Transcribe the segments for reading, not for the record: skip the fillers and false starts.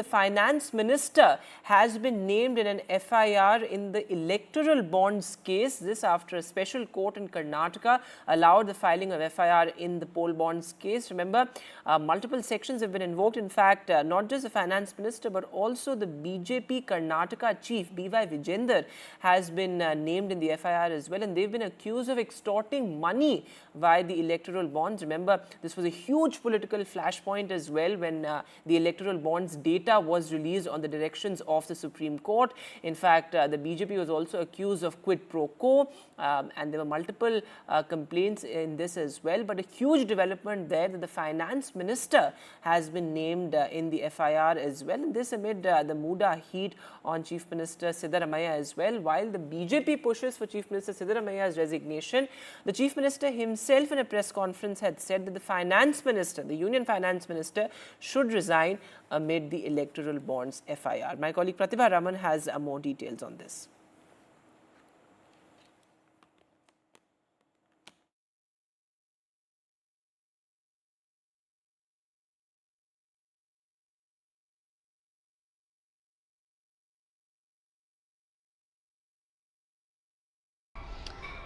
The finance minister has been named in an FIR in the electoral bonds case. This after a special court in Karnataka allowed the filing of FIR in the poll bonds case. Remember, multiple sections have been invoked. In fact, not just the finance minister, but also the BJP Karnataka chief, B.Y. Vijender, has been named in the FIR as well. And they've been accused of extorting money via the electoral bonds. Remember, this was a huge political flashpoint as well when the electoral bonds data was released on the directions of the Supreme Court. In fact, the BJP was also accused of quid pro quo, and there were multiple complaints in this as well. But a huge development there that the finance minister has been named in the FIR as well. And this amid the Muda heat on Chief Minister Siddaramaiah as well. While the BJP pushes for Chief Minister Siddaramaiah's resignation, the Chief Minister himself in a press conference had said that the finance minister, the Union Finance Minister, should resign amid the electoral bonds FIR. My colleague Pratibha Raman has more details on this.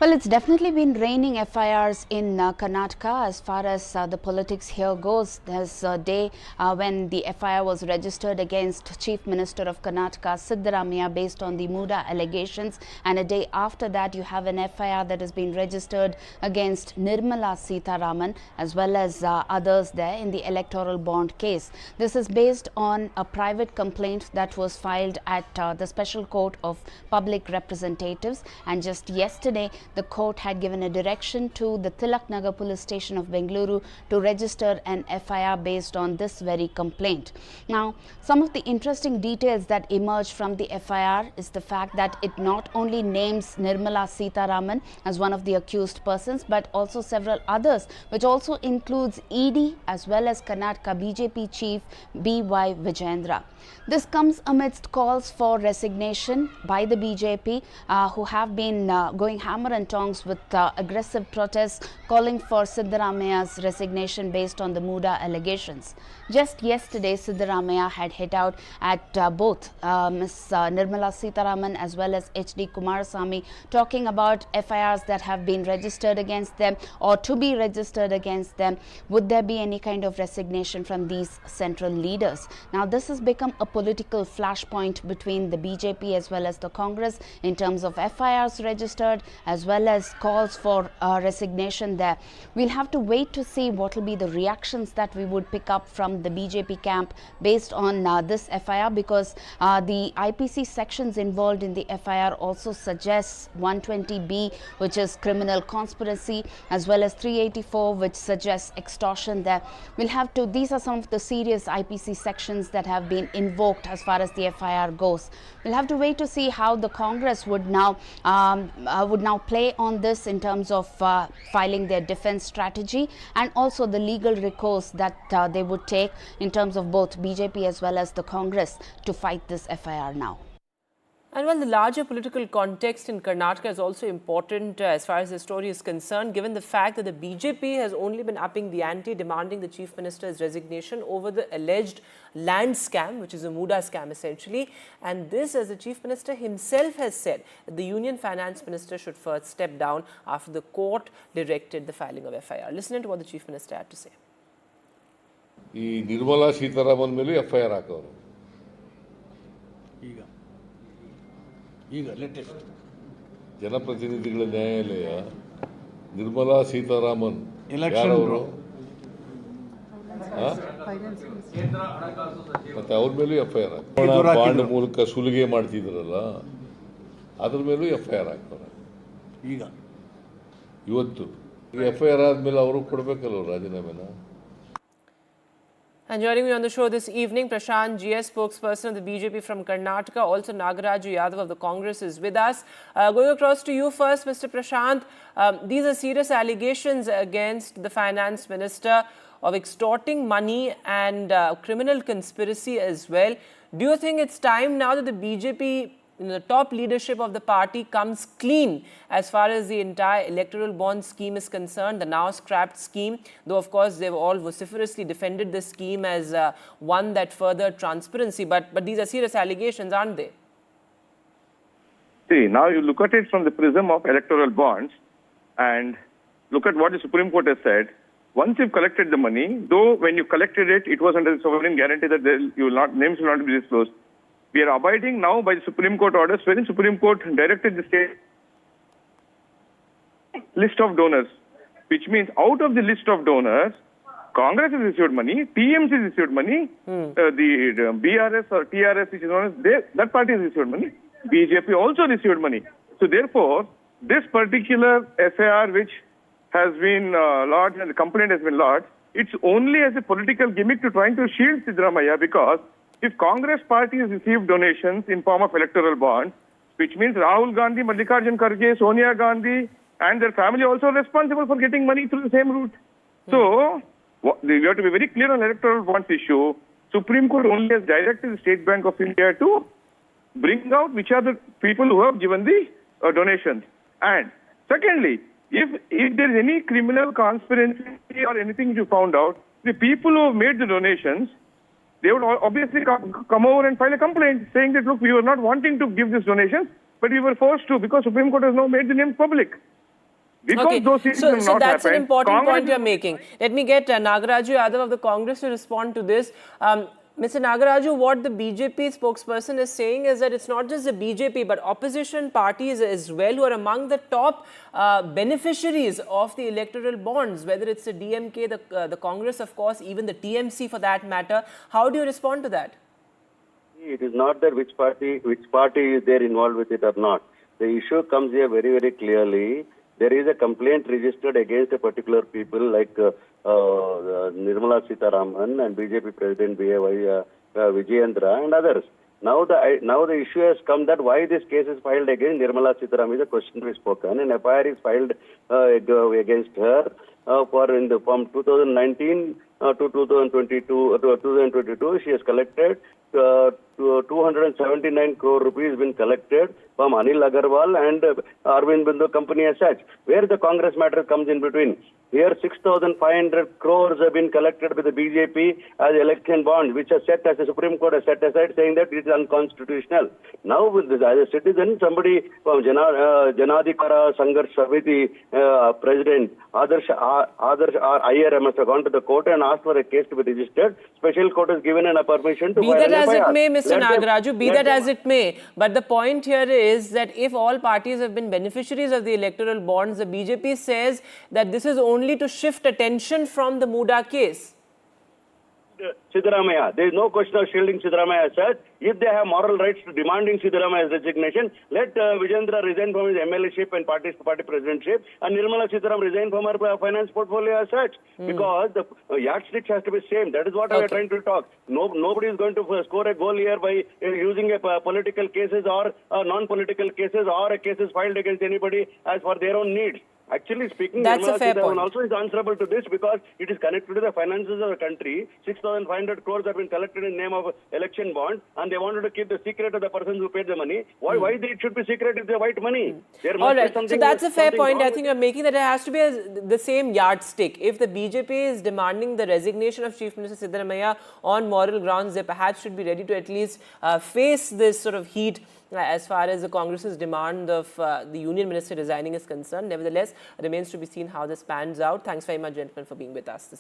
Well, it's definitely been raining FIRs in Karnataka as far as the politics here goes. There's a day when the FIR was registered against Chief Minister of Karnataka, Siddaramaiah, based on the Muda allegations. And a day after that, you have an FIR that has been registered against Nirmala Sitharaman as well as others there in the electoral bond case. This is based on a private complaint that was filed at the Special Court of Public Representatives. And just yesterday, the court had given a direction to the Tilak Nagar police station of Bengaluru to register an FIR based on this very complaint. Now, some of the interesting details that emerge from the FIR is the fact that it not only names Nirmala Sitharaman as one of the accused persons, but also several others, which also includes ED as well as Karnataka BJP chief B.Y. Vijendra. This comes amidst calls for resignation by the BJP, who have been going hammer and tongs with aggressive protests calling for Siddaramaiah's resignation based on the Muda allegations. Just yesterday, Siddaramaiah had hit out at both Ms. Nirmala Sitharaman as well as H.D. Kumarasamy, talking about FIRs that have been registered against them or to be registered against them. Would there be any kind of resignation from these central leaders? Now, this has become a political flashpoint between the BJP as well as the Congress in terms of FIRs registered as well as calls for resignation there. We'll have to wait to see what will be the reactions that we would pick up from the BJP camp based on this FIR, because the IPC sections involved in the FIR also suggests 120B, which is criminal conspiracy, as well as 384, which suggests extortion there. We'll have to, these are some of the serious IPC sections that have been invoked as far as the FIR goes. We'll have to wait to see how the Congress would now play on this in terms of filing their defense strategy and also the legal recourse that they would take in terms of both BJP as well as the Congress to fight this FIR now. And while the larger political context in Karnataka is also important as far as the story is concerned, given the fact that the BJP has only been upping the ante, demanding the Chief Minister's resignation over the alleged land scam, which is a Muda scam essentially. And this, as the Chief Minister himself has said, that the Union Finance Minister should first step down after the court directed the filing of FIR. Listen to what the Chief Minister had to say. ಈ ನಿರ್ಮಲಾ ಸೀತಾರಾಮನ್ ಮೇಲೆ FIR ಹಾಕೋರು ಈಗ latest ಜನಪ್ರತಿನಿಧಿಗಳ ನ್ಯಾಯಾಲಯ ನಿರ್ಮಲಾ ಸೀತಾರಾಮನ್ ಯಾರವರು ಮತ್ತೆ ಅವ್ರ ಮೇಲೂ FIR ಬಾಂಡ್ ಮೂಲಕ ಸುಲಿಗೆ ಮಾಡ್ತಿದ್ರಲ್ಲ ಅದ್ರ ಮೇಲೂ FIR ಹಾಕೋರು ಈಗ ಇವತ್ತು FIR ಆದ್ಮೇಲೆ ಅವರು ಕೊಡ್ಬೇಕಲ್ಲ ರಾಜೀನಾಮೆನ. And joining me on the show this evening, Prashant GS, spokesperson of the BJP from Karnataka, also Nagaraju Yadav of the Congress is with us. Going across to you first, Mr. Prashant, these are serious allegations against the finance minister of extorting money and criminal conspiracy as well. Do you think it's time now that the BJP the top leadership of the party comes clean as far as the entire electoral bond scheme is concerned, the now scrapped scheme, though of course they've all vociferously defended this scheme as one that furthered transparency. But these are serious allegations, aren't they? See, now you look at it from the prism of electoral bonds and look at what the Supreme Court has said. Once you've collected the money, though when you collected it, it was under the sovereign guarantee that names will not be disclosed. We are abiding now by the Supreme Court orders, wherein Supreme Court directed the state list of donors, which means out of the list of donors, Congress has received money, TMC has received money, the BRS or TRS, which is known as that party has received money. BJP also received money. So therefore, this particular FIR which has been lodged and the complaint has been lodged, it's only as a political gimmick to trying to shield Siddaramaiah, because if Congress party has received donations in form of electoral bonds, which means Rahul Gandhi, Mallikarjun Kharge, Sonia Gandhi and their family also responsible for getting money through the same route. So, we have to be very clear on electoral bonds issue. Supreme Court only has directed the State Bank of India to bring out which are the people who have given the donations. And secondly, if there is any criminal conspiracy or anything you found out, the people who have made the donations, they would obviously come over and file a complaint saying that, look, we were not wanting to give this donation, but we were forced to because Supreme Court has now made the names public. Because Okay, those things so have not that's an happened, important Congress point you're making. Let me get Nagaraju Yadav of the Congress to respond to this. Mr. Nagaraju, what the BJP spokesperson is saying is that it's not just the BJP, but opposition parties as well who are among the top beneficiaries of the electoral bonds, whether it's the DMK, the Congress, of course, even the TMC for that matter. How do you respond to that? It is not that which party is there involved with it or not. The issue comes here very, very clearly. There is a complaint registered against a particular people like Nirmala Sitharaman and BJP President Vijayendra and others. Now the issue has come that why this case is filed against Nirmala Sitharaman is a question to be spoken, and FIR is filed against her from 2019 to 2022. She has collected 279 crore rupees been collected from Anil Agarwal and Arvind Bindu company as such. Where the Congress matter comes in between. Here 6,500 crores have been collected with the BJP as election bonds, which are set as the Supreme Court has set aside, saying that it is unconstitutional. Now, with this, as a citizen, somebody from Janadhikara Sangharsh Samiti President Adarsh Iyer must have gone to the court and asked for a case to be registered. Special court has given a permission to Be file that an as FIR. it may, Mr. Nagaraju, be that as it may. But the point here is that if all parties have been beneficiaries of the electoral bonds, the BJP says that this is only to shift attention from the Muda case. Siddaramaiah. There is no question of shielding Siddaramaiah as such. If they have moral rights to demanding Siddaramaiah's resignation, let Vijayendra resign from his MLA-ship and party presidentship, and Nirmala Sitharaman resign from her finance portfolio as such. Because the yardstick has to be same. That is what we are trying to talk. Nobody is going to score a goal here by using political cases or non-political cases or cases filed against anybody as for their own needs. Actually speaking, That's a fair point. also is answerable to this because it is connected to the finances of the country. 6,500 crores have been collected in the name of election bond, and they wanted to keep the secret of the persons who paid the money. Why it should be secret if they white money? There must All be right, something. so that's a fair point. I wrong think you're making that it has to be the same yardstick. If the BJP is demanding the resignation of Chief Minister Siddaramaiah on moral grounds, they perhaps should be ready to at least face this sort of heat as far as the Congress's demand of the Union Minister resigning is concerned. Nevertheless, it remains to be seen how this pans out. Thanks very much, gentlemen, for being with us.